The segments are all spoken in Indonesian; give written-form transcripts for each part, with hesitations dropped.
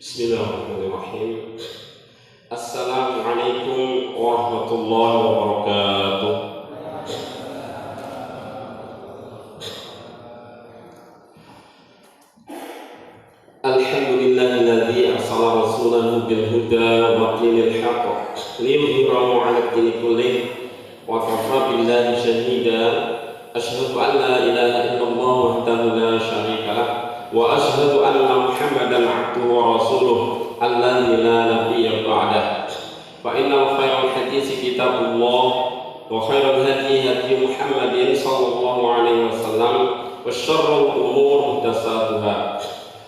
Bismillahirrahmanirrahim. Assalamualaikum warahmatullahi wabarakatuh. Alhamdulillahilladzi arsala rasulahu bil huda wa dinil haqq liyudhhirahu 'ala ad-dini kullih wa kafa billahi shahida. Asyhadu an la ilaha illallah wahdahu la syarika lah wa asyhadu anna Muhammadan 'abduhu wa rasuluh alladzi la nabiyya ba'dah. Fa innal khairal haditsi kitabullah wa khairal hadi hadi Muhammadin sallallahu alaihi wasallam wa syarrul umur muhdatsatuha.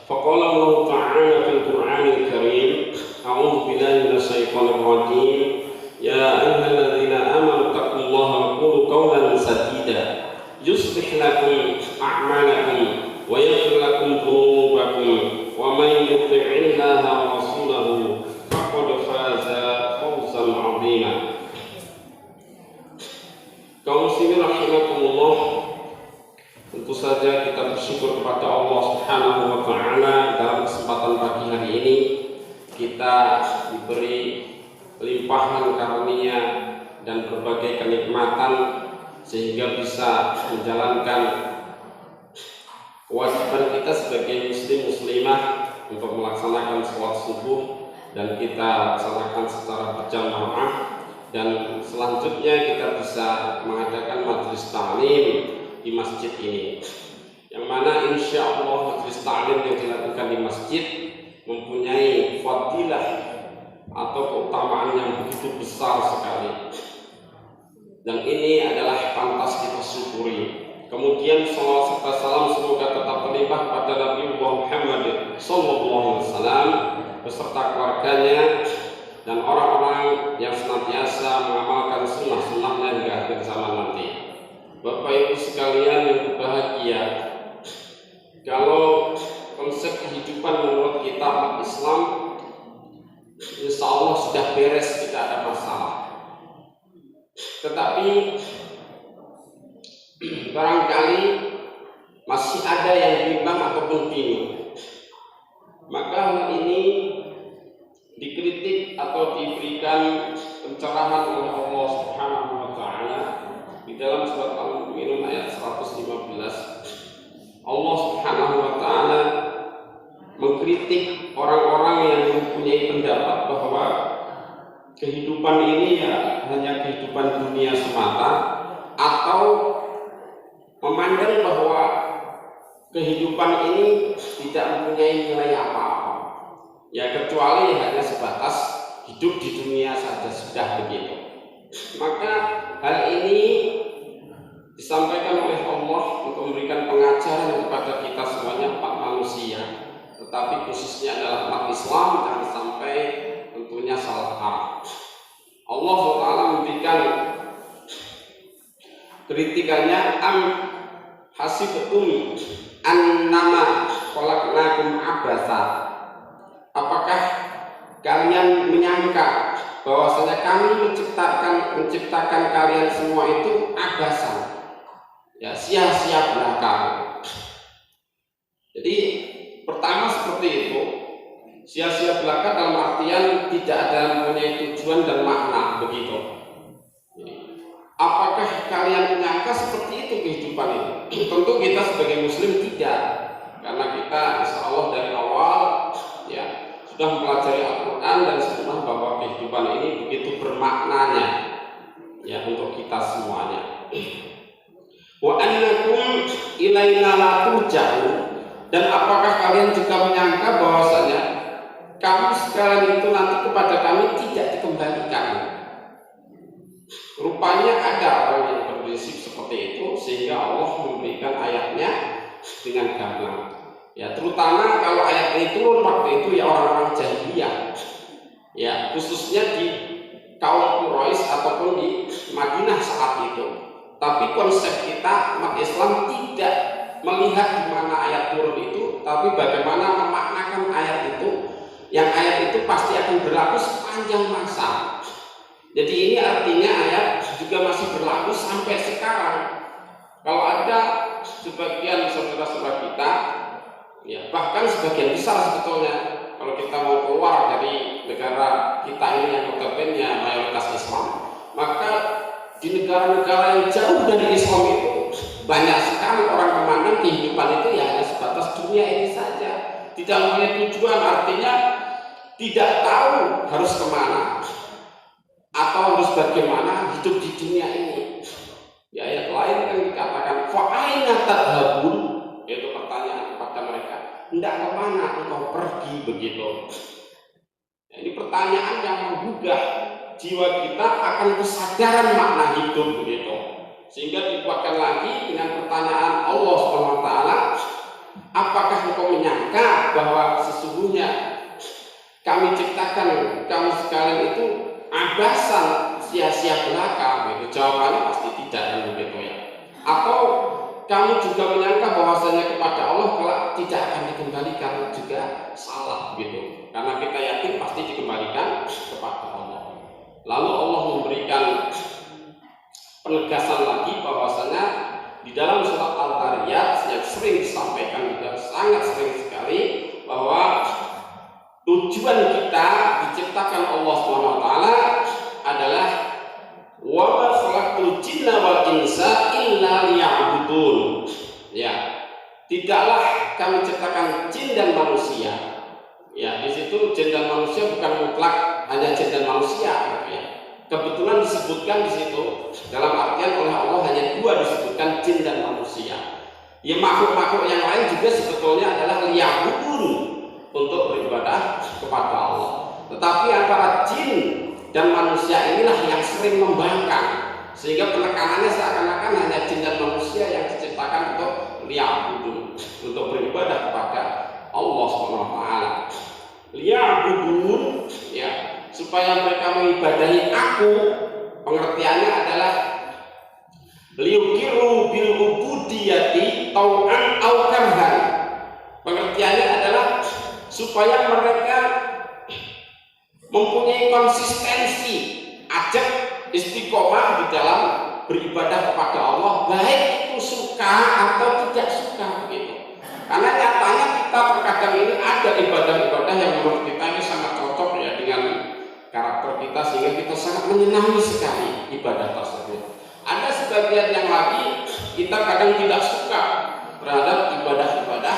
Faqala Allah ta'ala fil Qur'anil Karim, a'udzu billahi minasy syaithanir rajim. Ya ayyuhalladzina amanu taqullaha wa qulu qawlan sadida yuslih lakum a'malakum wa yaghfir lakum dhunubakum wa man yuti'illaha wa rasulahu faqad faza fawzan 'azima. Kaum muslimin rahimakumullah, tentu saja kita bersyukur kepada Allah Subhanahu wa taala dalam kesempatan pagi hari ini kita diberi limpahan karunia dan berbagai kenikmatan sehingga bisa menjalankan kewajiban kita sebagai muslim muslimah untuk melaksanakan sholat subuh, dan kita laksanakan secara berjamaah, dan selanjutnya kita bisa mengadakan majelis ta'lim di masjid ini, yang mana insya Allah majelis ta'lim yang dilakukan di masjid mempunyai fadilah atau keutamaan yang begitu besar sekali, dan ini adalah pantas kita syukuri. Kemudian salawat serta salam semoga tetap terlimpah pada Nabi Muhammad sallallahu alaihi wasallam beserta keluarganya dan orang-orang yang senantiasa mengamalkan sunnah-sunnahnya hingga akhir zaman nanti. Bapak Ibu sekalian yang berbahagia, kalau konsep kehidupan menurut kita umat Islam insya Allah sudah beres, tidak ada masalah. Tetapi barangkali masih ada yang bimbang ataupun bingung, maka hal ini dikritik atau diberikan pencerahan oleh Allah Subhanahu wa taala di dalam surat Al-Mu'minun ayat 115. Allah Subhanahu wa taala mengkritik orang-orang yang mempunyai pendapat bahwa kehidupan ini ya hanya kehidupan dunia semata, atau memandang bahwa kehidupan ini tidak mempunyai nilai apa-apa, ya kecuali hanya sebatas hidup di dunia saja sudah begitu. Maka hal ini disampaikan oleh Allah untuk memberikan pengajaran kepada kita semuanya, umat manusia, tetapi khususnya adalah umat Islam, jangan sampai tentunya salah arah. Allah SWT memberikan kritikannya, am hasibtum annama khalaqnakum abasa, apakah kalian menyangka bahwasanya kami menciptakan kalian semua itu abasan, ya sia-sia belaka. Jadi pertama seperti itu, sia-sia belaka dalam artian tidak ada mempunyai tujuan dan makna begitu. Apakah kalian menyangka seperti itu kehidupan itu? Tentu kita sebagai muslim tidak, karena kita insya Allah dari awal ya sudah mempelajari Al-Quran dan sunnah bahwa kehidupan ini begitu bermaknanya ya untuk kita semuanya. Wa annakum ilaina la turja'un, dan apakah kalian juga menyangka bahwasanya kamu sekalian itu nanti kepada kami tidak dikembalikan? Rupanya ada orang yang berprinsip seperti itu, sehingga Allah memberikan ayatnya dengan gamblang. Ya, terutama kalau ayat ini turun waktu itu ya orang-orang jahiliyah, ya khususnya di kaum Quraisy ataupun di Madinah saat itu. Tapi konsep kita umat Islam tidak melihat di mana ayat turun itu, tapi bagaimana memaknakan ayat itu, yang ayat itu pasti akan berlaku sepanjang masa. Jadi ini artinya ayat juga masih berlaku sampai sekarang. Kalau ada sebagian saudara-saudara kita, ya bahkan sebagian besar sebetulnya, kalau kita mau kita ini yang notabene mayoritas Islam, maka di negara-negara yang jauh dari Islam itu banyak sekali orang memandang kehidupan itu ya hanya sebatas dunia ini saja, tidak mempunyai tujuan, artinya tidak tahu harus kemana atau harus bagaimana hidup di dunia ini. Di ayat lain yang dikatakan fa'aina tadhabun, yaitu pertanyaan kepada mereka, hendak kemana engkau pergi begitu. Ya, ini pertanyaan yang menggugah jiwa kita akan kesadaran makna hidup begitu, sehingga dikuatkan lagi dengan pertanyaan Allah SWT, apakah engkau menyangka bahwa sesungguhnya kami ciptakan kamu sekalian itu abasan, sia-sia belaka gitu? Jawabannya pasti tidak, kan begitu ya. Atau kamu juga menyangka bahwasanya kepada Allah kelak tidak akan dikembalikan, juga salah gitu, karena kita yakin pasti dikembalikan kepada Allah. Lalu Allah memberikan penegasan lagi bahwasanya di dalam surat Al-Dariyat yang sering disampaikan juga sangat sering sekali, bahwa tujuan kita diciptakan Allah SWT adalah wa ma khalaqtul jinna wal insa illa liya'budun. Ya, tidaklah kami ciptakan jin dan manusia. Ya, di situ jin dan manusia bukan mutlak hanya jin dan manusia gitu ya. Kebetulan disebutkan di situ dalam artian oleh Allah hanya dua disebutkan, jin dan manusia. Ya, makhluk-makhluk yang lain juga sebetulnya adalah liya'budun, untuk beribadah kepada Allah. Tetapi antara jin dan manusia inilah yang sering membangkang, sehingga penekanannya seakan-akan hanya jin dan manusia yang diciptakan untuk liya'budun, untuk beribadah kepada Allah SWT. Liya'budun, ya, supaya mereka mengibadahi aku, pengertiannya adalah liyukiru bil ubudiyati tau'an au karhan. Pengertiannya adalah supaya mereka mempunyai konsistensi, ajak istiqomah di dalam beribadah kepada Allah, baik itu suka atau tidak suka begitu. Karena nyatanya kita terkadang ini ada ibadah-ibadah yang menurut kita ini sangat cocok ya dengan karakter kita, sehingga kita sangat menyenangi sekali ibadah tersebut. Ada sebagian yang lagi kita kadang tidak suka terhadap ibadah-ibadah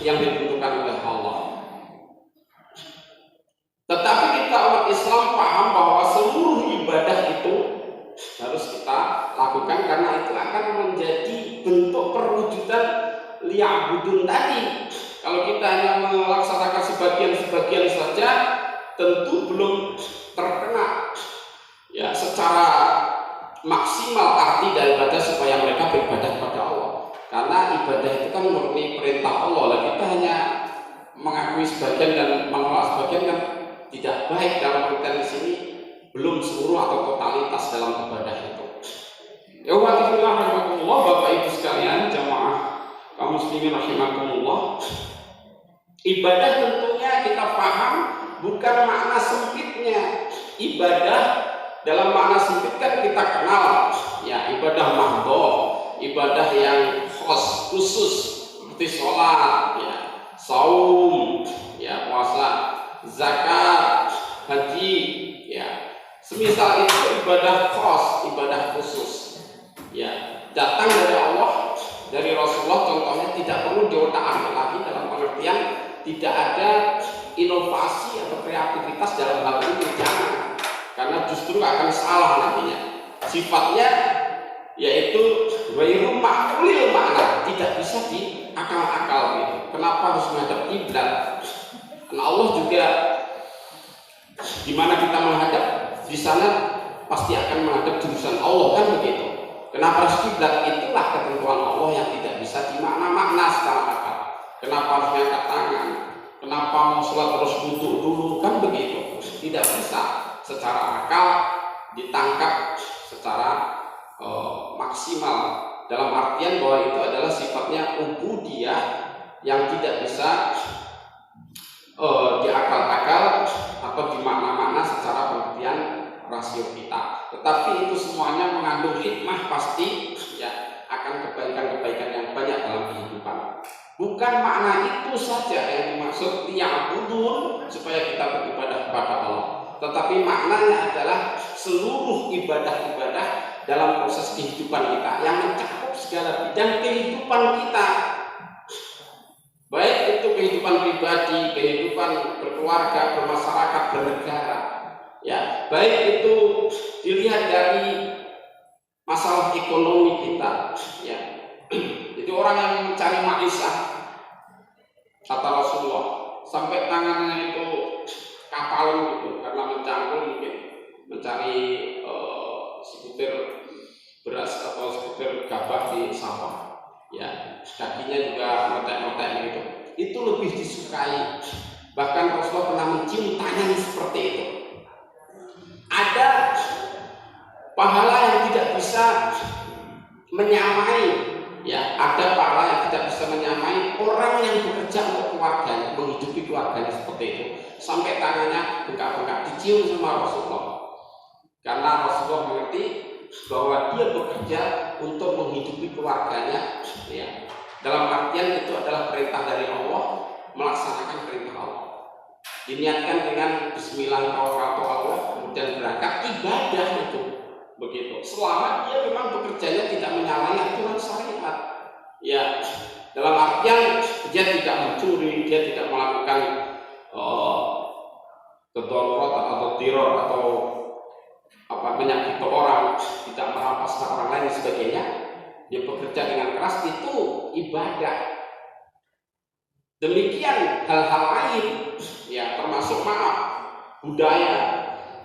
yang ditentukan oleh Allah. Tetapi kita umat Islam paham bahwa seluruh ibadah itu harus kita lakukan, karena itu akan menjadi bentuk perwujudan liya'budun tadi. Kalau kita hanya melaksanakan sebagian-sebagian saja, tentu belum terkena ya secara maksimal arti daripada supaya mereka beribadah kepada Allah. Karena ibadah itu kan murni perintah Allah. Lah kita hanya mengakui sebagian dan menolak sebagian kan tidak baik. Dalam pengertian di sini belum seluruh atau totalitas dalam ibadah itu. Ya rahimakumullah, Bapak Ibu sekalian, jamaah kaum muslimin rahimakumullah. Ibadah tentunya kita paham bukan makna sempitnya. Ibadah dalam makna sempit kan kita kenal ya, ibadah mahdhah, ibadah yang khusus seperti sholat, ya, saum, ya, puasa, zakat, haji, ya, semisal itu ibadah ibadah khusus, ya, datang dari Allah, dari Rasulullah. Contohnya tidak perlu diotak-atik lagi dalam pengertian tidak ada inovasi atau kreativitas dalam hal ini, jangan, karena justru akan salah nantinya. Sifatnya yaitu ghairu ma'qulil makna, tidak bisa diakal-akal gitu. Kenapa harus menghadap kiblat? Karena Allah juga di mana kita menghadap, di sana pasti akan menghadap jurusan Allah, kan begitu. Kenapa harus kiblat? Itulah ketentuan Allah yang tidak bisa dimakna-makna secara akal. Kenapa harus mengangkat tangan? Kenapa mau sholat terus duduk dulu? Kan begitu. Tidak bisa secara akal ditangkap secara maksimal, dalam artian bahwa itu adalah sifatnya ubudiyah yang tidak bisa diakal-akal atau dimakna-makna secara pengertian rasio kita. Tetapi itu semuanya mengandung hikmah pasti ya, akan kebaikan-kebaikan yang banyak dalam kehidupan. Bukan makna itu saja yang dimaksud liya'budun, supaya kita beribadah kepada Allah. tetapi maknanya adalah seluruh ibadah-ibadah dalam proses kehidupan kita yang mencakup segala bidang kehidupan kita, baik itu kehidupan pribadi, kehidupan berkeluarga, bermasyarakat, bernegara, ya, baik itu dilihat dari masalah ekonomi kita, ya. Itu orang yang mencari maisha, kata Rasulullah, sampai tangannya itu kapal gitu karena mencangkul mungkin mencari sebutir beras atau sebutir gabah di sawah, ya, kakinya juga metek-metek gitu. Itu lebih disukai. Bahkan Rasulullah pernah mencium tangan seperti itu. Ada pahala yang tidak bisa menyamai, ya, ada pahala yang tidak bisa menyamai orang yang bekerja untuk keluarganya, menghidupi keluarganya seperti itu, sampai tangannya bengkak-bengkak dicium sama Rasulullah, karena Rasulullah mengerti bahwa dia bekerja untuk menghidupi keluarganya, ya. Dalam artian itu adalah perintah dari Allah, melaksanakan perintah Allah, diniatkan dengan Bismillahirrahmanirrahim, kemudian berangkat, ibadah itu begitu. Selama dia memang bekerjanya tidak menyalahi aturan syariat, ya, dalam artian dia tidak mencuri, dia tidak melakukan kedarurat atau teror atau menyakiti orang, tidak merampas hak orang lain dan sebagainya. Dia bekerja dengan keras, itu ibadah. Demikian hal-hal lain, ya, termasuk budaya,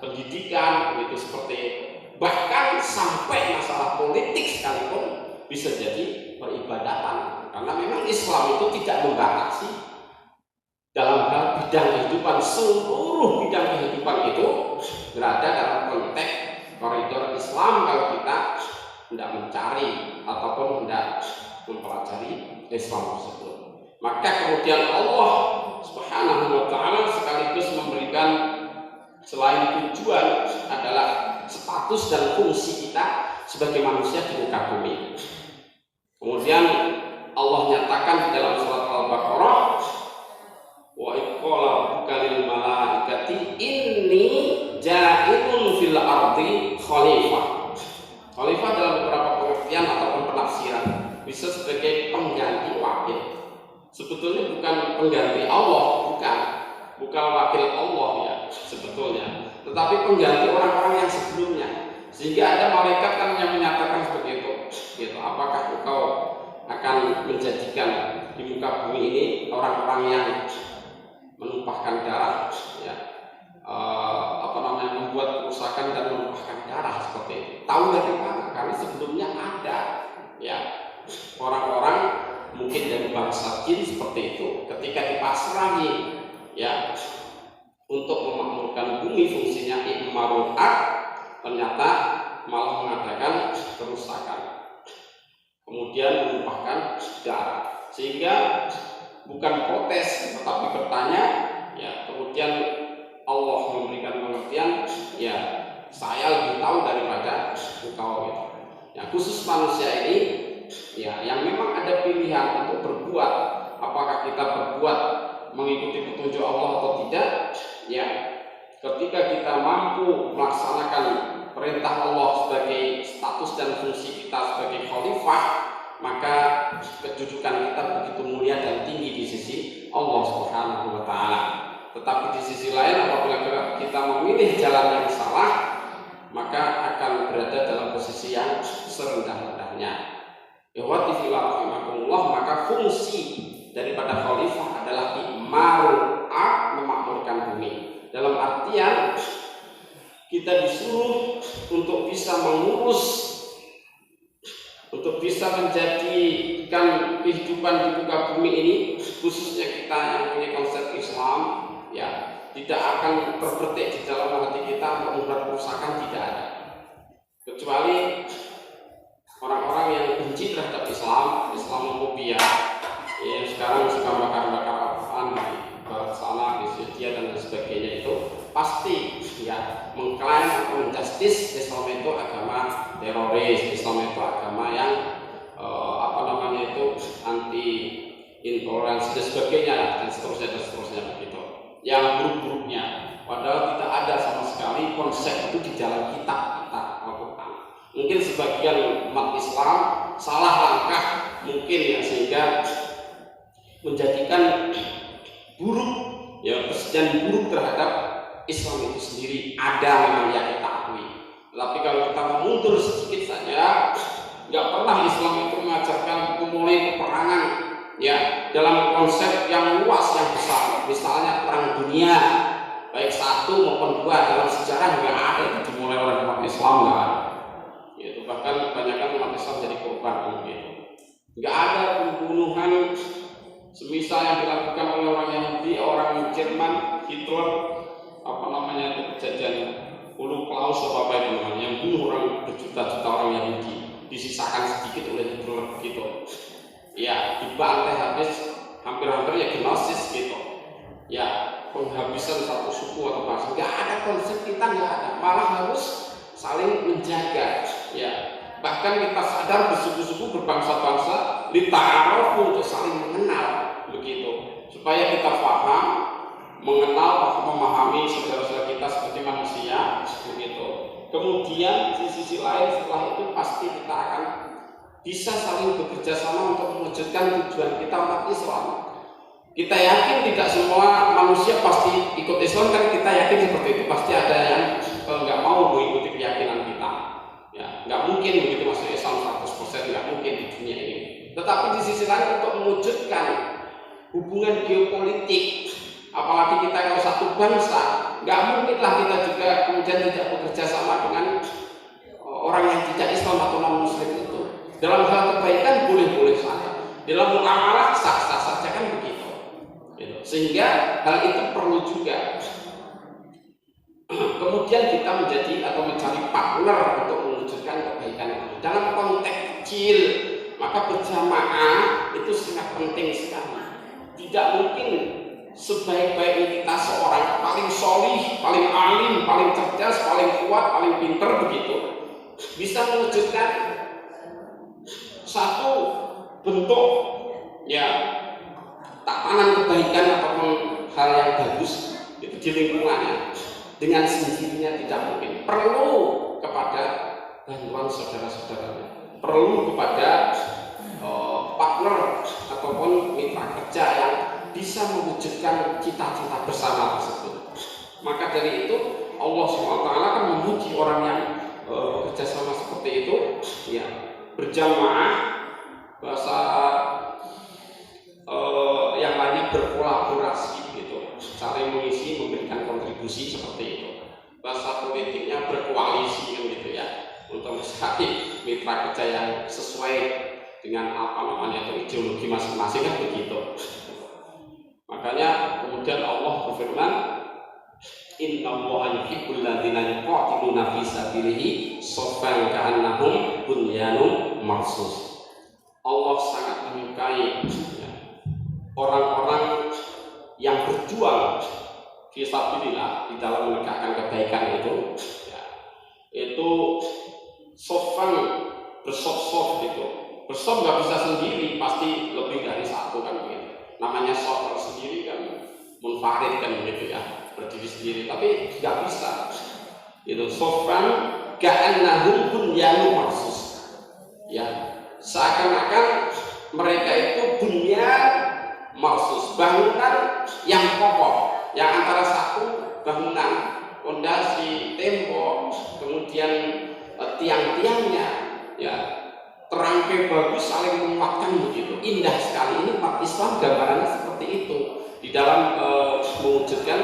pendidikan, itu seperti itu. Bahkan sampai masalah politik sekalipun bisa jadi peribadatan, karena memang Islam itu tidak membatasi dalam hal bidang kehidupan. Seluruh bidang kehidupan itu berada dalam konteks koridor Islam kalau kita tidak mencari ataupun tidak mempelajari Islam tersebut. Maka kemudian Allah Subhanahu wa ta'ala sekaligus memberikan, selain tujuan adalah status dan fungsi kita sebagai manusia di muka bumi. Kemudian Allah nyatakan di dalam surat Al-Baqarah, wa iqala rabbuka lil malaikati inni ja'ilun fil ardi khalifah. Khalifah dalam beberapa pengertian ataupun penafsiran bisa sebagai pengganti wakil. Sebetulnya bukan pengganti Allah, bukan wakil Allah, ya, sebetulnya, tetapi pengganti orang-orang yang sebelumnya. Sehingga ada malaikat kan yang menyatakan seperti itu, gitu. Apakah engkau akan menjadikan di muka bumi ini orang-orang yang menumpahkan darah, ya, membuat kerusakan dan menumpahkan darah seperti itu? Tahu dari mana? Karena sebelumnya ada, ya, orang-orang mungkin dari bangsa jin seperti itu, ketika dipasrahi, ya, untuk memakmurkan bumi, fungsinya i'marul ard, ternyata malah mengadakan kerusakan, kemudian menumpahkan darah, sehingga bukan protes tetapi bertanya, ya. Kemudian Allah memberikan pengertian, ya, saya lebih tahu daripada engkau, gitu. Ya, khusus manusia ini, ya, yang memang ada pilihan untuk berbuat, apakah kita berbuat mengikuti petunjuk Allah atau tidak, ya. Ketika kita mampu melaksanakan perintah Allah sebagai status dan fungsi kita sebagai khalifah, maka kedudukan kita begitu mulia dan tinggi di sisi Allah Subhanahu wa ta'ala. Tetapi di sisi lain, apabila kita memilih jalan yang salah, maka akan berada dalam posisi yang serendah-rendahnya. Ikhwati fillah rahimakumullah, maka fungsi daripada khalifah adalah i'marul ard, memakmurkan bumi. Dalam artian kita disuruh untuk bisa mengurus, untuk bisa menjadikan kehidupan di muka bumi ini, khususnya kita yang punya konsep Islam, ya, tidak akan terbetik di dalam hati kita untuk membuat kerusakan, tidak ada. Kecuali orang-orang yang benci terhadap Islam, Islamophobia, ya, sekarang suka bakar-bakar Al-Quran di barat sana, di Syria dan lain sebagainya, itu pasti, ya, mengklaim atau menjustis Islam itu agama teroris, Islam itu agama yang anti intoleransi dan sebagainya, dan seterusnya begitu, yang buruk-buruknya, padahal tidak ada sama sekali konsep itu di dalam kitab kita Al-Quran. Mungkin sebagian umat Islam salah langkah mungkin ya, sehingga menjadikan buruk ya, persediaan buruk terhadap Islam itu sendiri. Ada memang yang kita akui, tapi kalau kita mundur sedikit saja, nggak pernah Islam itu mengajarkan memulai peperangan ya dalam konsep yang luas yang besar. Misalnya perang dunia baik satu maupun dua dalam sejarah nggak ada yang dimulai oleh umat Islam, nggak ada. Gitu. Bahkan kebanyakan umat Islam jadi korban gitu. Nggak ada pembunuhan semisal yang dilakukan oleh orang Yahudi, orang Jerman, Hitler, apa namanya itu kejadian Holocaust apa itu namanya, yang bunuh orang berjuta-juta orang Yahudi, disisakan sedikit oleh Hitler gitu. Ya, dibantai habis, hampir-hampir ya genosis gitu. Ya, penghabisan satu suku atau bangsa. Nggak ada konsep kita, nggak ada. Malah harus saling menjaga. Ya, bahkan kita sadar bersuku-suku berbangsa-bangsa lita'arafu, untuk saling mengenal begitu. Supaya kita paham, mengenal, memahami saudara-saudara kita sebagai manusia begitu. Kemudian di sisi lain setelah itu pasti kita akan bisa saling bekerja sama untuk mewujudkan tujuan kita umat Islam. Kita yakin tidak semua manusia pasti ikut Islam, kan kita yakin seperti itu. Pasti ada yang nggak mau mengikuti keyakinan kita. Ya, nggak mungkin begitu masuk Islam 100%, nggak mungkin di dunia ini. Tetapi di sisi lain untuk mewujudkan hubungan geopolitik, apalagi kita kalau satu bangsa, nggak mungkinlah kita juga kemudian tidak bekerja sama dengan orang yang tidak Islam atau non Muslim itu. Dalam hal kebaikan boleh-boleh saja, dalam muamalah sah-sah saja, kan begitu. Sehingga hal itu perlu juga. Kemudian kita menjadi atau mencari partner untuk mewujudkan kebaikan itu dalam konteks kecil, maka berjamaah itu sangat penting sekali. Tidak mungkin sebaik-baik kita seorang paling solih, paling alim, paling cerdas, paling kuat, paling pinter begitu bisa mewujudkan satu bentuk ya tatanan kebaikan ataupun hal yang bagus itu di lingkungannya dengan sendirinya, tidak mungkin. Perlu kepada bantuan saudara-saudaranya, perlu kepada partner ataupun mitra kerja yang bisa mewujudkan cita-cita bersama tersebut. Maka dari itu Allah SWT akan memuji orang yang bekerja sama seperti itu ya, berjamaah, bahasa yang lainnya berkolaborasi gitu, saling mengisi, memberikan kontribusi seperti itu. Bahasa politiknya berkoalisi kan gitu ya, untuk mencari mitra kerja yang sesuai dengan apa namanya itu ideologi masing-masing, kan begitu. Makanya kemudian Allah berfirman, Innallaha yuhibbul ladzina yuqatiluna fi sabilihi shaffan ka'annahum bunyanun marsus. Allah sangat menyukai orang-orang yang berjuang fi sabilillah di dalam menegakkan kebaikan itu ya, itu shaffan, bersop-sop gitu. Bersop nggak bisa sendiri, pasti lebih dari satu kan begitu. Namanya shaf sendiri kan munfarid kan begitu ya, berdiri sendiri, tapi nggak bisa. Itu shaffan ka'annahum bunyanun marsus. Ya, seakan-akan mereka itu bunyan marsus, bangunan yang kokoh, yang antara satu bangunan, fondasi, tembok, kemudian tiang-tiangnya ya terangkai bagus, saling menguatkan begitu. Indah sekali. Ini umat Islam gambarannya seperti itu di dalam mewujudkan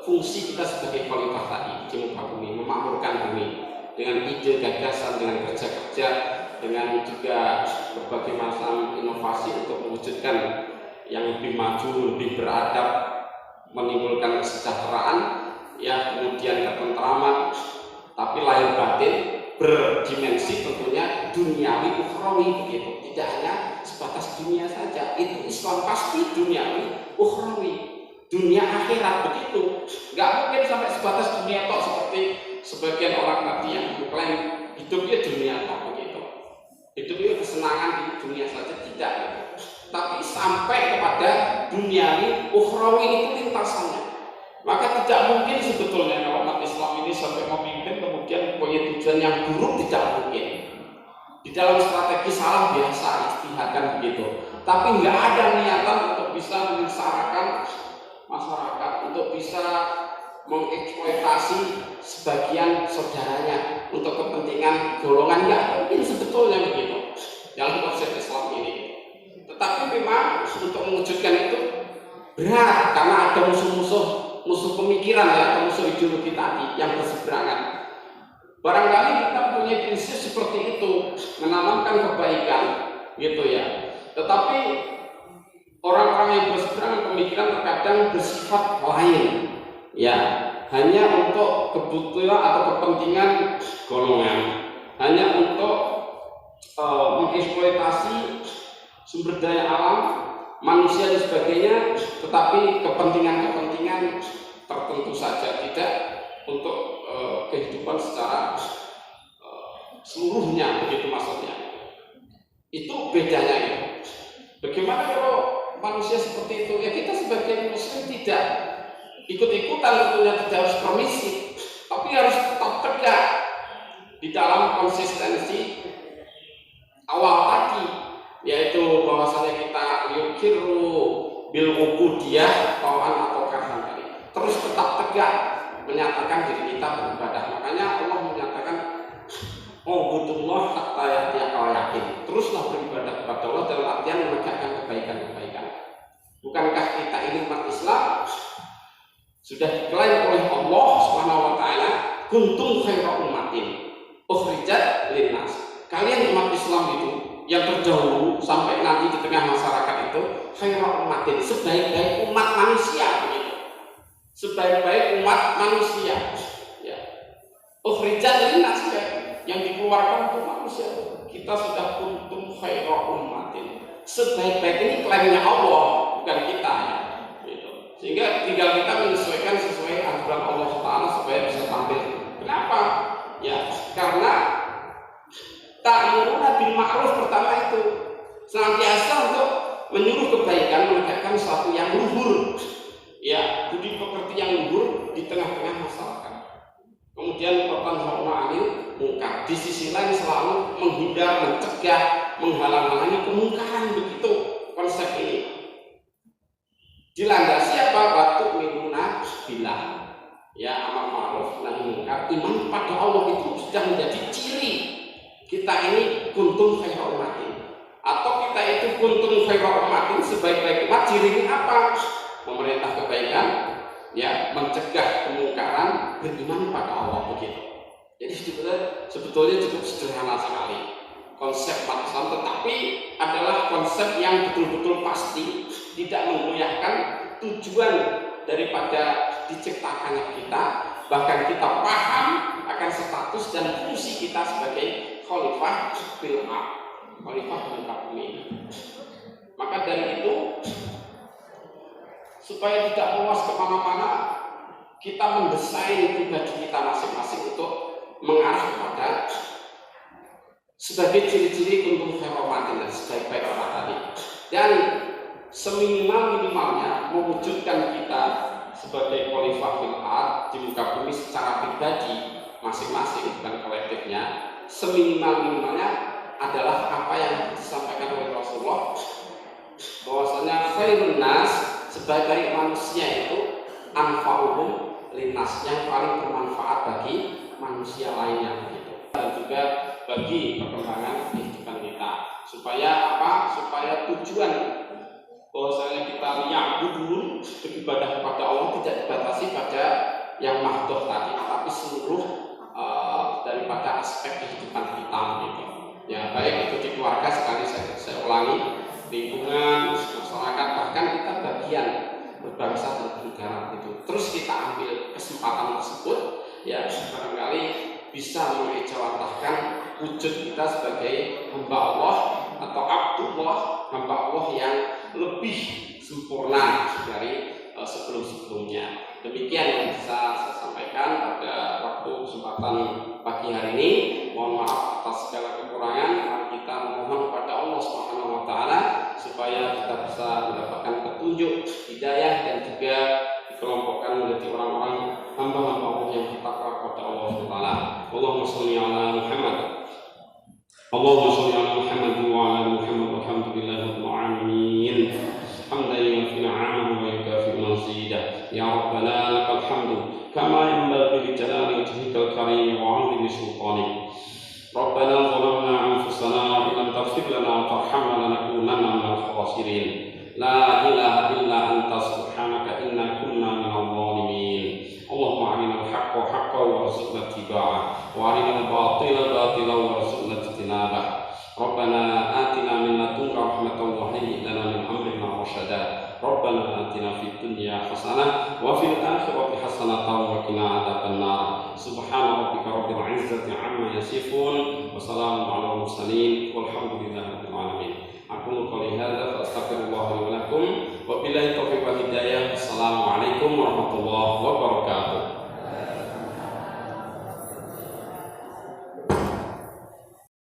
fungsi kita sebagai khalifah tadi di muka bumi, memakmurkan bumi dengan ide, gagasan, dengan kerja-kerja, dengan juga berbagai macam inovasi untuk mewujudkan yang lebih maju, lebih beradab, menimbulkan kesejahteraan, ya kemudian ketentraman, tapi lahir batin berdimensi tentunya duniawi ukhrawi begitu. Tidak hanya sebatas dunia saja, itu Islam pasti duniawi ukhrawi, dunia akhirat begitu. Nggak mungkin sampai sebatas dunia tok seperti sebagian orang tadi yang mengklaim hidupnya dunia tok begitu. Hidupnya kesenangan di dunia saja, tidak gitu. Tapi sampai kepada duniawi ukhrawi itu lintasannya. Maka tidak mungkin sebetulnya kalau umat Islam ini sampai memimpin kemudian punya tujuan yang buruk, tidak mungkin. Di dalam strategi salah biasa ijtihad begitu. Tapi nggak ada niatan untuk bisa menyengsarakan masyarakat, untuk bisa mengeksploitasi sebagian saudaranya untuk kepentingan golongan, nggak mungkin sebetulnya begitu dalam konsep Islam ini. Tetapi memang untuk mewujudkan itu berat karena ada musuh pemikiran ya, atau musuh ideologi tadi yang berseberangan. Barangkali kita punya prinsip seperti itu, menanamkan kebaikan gitu ya. Tetapi orang-orang yang berseberangan pemikiran terkadang bersifat lain ya, hanya untuk kebutuhan atau kepentingan golongan, hanya untuk mengeksploitasi sumber daya alam, manusia dan sebagainya, tetapi kepentingan-kepentingan tertentu saja, tidak untuk kehidupan secara seluruhnya, begitu maksudnya. Itu bedanya ya. Bagaimana kalau manusia seperti itu? Ya kita sebagai muslim tidak ikut-ikutan, tentunya tidak harus permisif, tapi harus tetap tegak di dalam konsistensi awal tadi, yaitu bahwasanya kita yukiru bil ubudiyah tawan atau karhan tadi, terus tetap tegak menyatakan diri kita beribadah. Makanya Allah menyatakan ubudullah hatta ya'tiyakal yakin, teruslah beribadah kepada Allah dalam artian menegakkan kebaikan-kebaikan. Bukankah kita ini umat Islam sudah diklaim oleh Allah Subhanahu wa taala, kuntum khairu ummatin ukhrijat linnas. Kalian umat Islam itu yang terdahulu sampai nanti di tengah masyarakat itu khairu ummatin, sebaik-baik umat manusia begitu. Sebaik-baik umat manusia ya. Ukhrijat linnas, yang dikeluarkan untuk manusia. Kita sudah kuntum khairu ummatin. Sebaik-baik ini klaimnya Allah, bukan kita ya. Gitu. Sehingga tinggal kita menyesuaikan sesuai aturan Allah Taala supaya bisa tampil. Kenapa? Ya, karena ta'muruna bil ma'ruf pertama itu senantiasa untuk menyuruh kebaikan, menegakkan sesuatu yang luhur. Ya, budi pekerti yang luhur di tengah-tengah masyarakat. Kemudian watanhauna 'anil munkar. Di sisi lain selalu menghindar, mencegah, menghalang-halangi kemungkaran, begitu konsep ini. Dilandasi apa? Watu minuna billah. Ya, amar ma'ruf nahi munkar. Iman pada Allah itu sudah menjadi ciri kita ini kuntum khairu ummatin. Atau kita itu kuntum khairu ummatin, sebaik-baik umat. Cirinya apa? Memerintah kebaikan, ya, mencegah kemungkaran, beriman pada Allah, begitu. Jadi sebetulnya cukup sederhana sekali konsep umat Islam, tetapi adalah konsep yang betul-betul pasti, tidak menggoyahkan tujuan daripada diciptakannya kita. Bahkan kita paham akan status dan fungsi kita sebagai khalifah fil ardh, khalifah di muka bumi. Maka dari itu, supaya tidak meluas kemana-mana, kita mendesain pribadi kita masing-masing untuk mengarah kepada sebagai ciri-ciri kuntum khairu ummatin, dan sebaik-baik orang tadi. Dan seminimal-minimalnya mewujudkan kita sebagai khalifah fil ardh di muka bumi secara pribadi masing-masing, bukan kolektifnya. Seminimal-minimalnya adalah apa yang disampaikan oleh Rasulullah, bahwasanya khairun nas, sebagai manusia itu anfa'uhum linnas, yang paling bermanfaat bagi manusia lainnya begitu. Dan juga bagi perkembangan kehidupan kita, supaya apa? Supaya tujuan bahwasanya kita ya'budun, beribadah kepada Allah, tidak dibatasi pada yang mahdoh tadi, tapi seluruh daripada aspek kehidupan kita gitu. Ya, baik itu di keluarga, sekali saya ulangi, lingkungan, masyarakat, bahkan kita bagian berbangsa dan bernegara itu. Terus kita ambil kesempatan tersebut, ya, barangkali bisa mengejawantahkan wujud kita sebagai hamba Allah atau Abdullah, hamba Allah yang lebih sempurna dari sebelum-sebelumnya. Demikian yang bisa saya sampaikan pada waktu kesempatan pagi hari ini. Mohon maaf atas segala kekurangan. Mari kita mohon kepada Allah Subhanahu wa taala supaya kita bisa mendapatkan petunjuk, hidayah, dan juga kelompokkan menjadi orang-orang hamba-hamba Allah yang bertakwa kepada Allah SWT. Allahumma sholli ala Muhammad. Allahumma sholli ala Muhammad wa ala Muhammad walhamdulillahi rabbil alamin. Hamdan yuwafi ni'amahu wa yukafi mazidah. Ya Rabbana lakal hamdu kama yanbaghi li jalali wajhikal karim wa 'azimi sultanik. Rabbana zalamna anfusana wa illam taghfir lana wa tarhamna lanakunanna minal khasirin. La ilaha illa anta subhanaka inna kunna minal zalimin. Allahumma arinal haqqa haqqan warzuqna ittiba'ah wa arinal batila batilan warzuqna ijtinabah. Rabbana atina min ladunka rahmatan wa hayyi' lana min amrina rashada. Rabbana atina fid dunya hasanah wa fil akhirati hasanatan wa qina adzabannar. Subhana rabbika rabbil izzati amma yasifun wa salamun 'alal mursalin walhamdulillahi rabbil alamin. Aku qouli hadza fa astaghfirullah li wa lakum wa billahi taufiq wal hidayah. Assalamualaikum warahmatullahi wabarakatuh.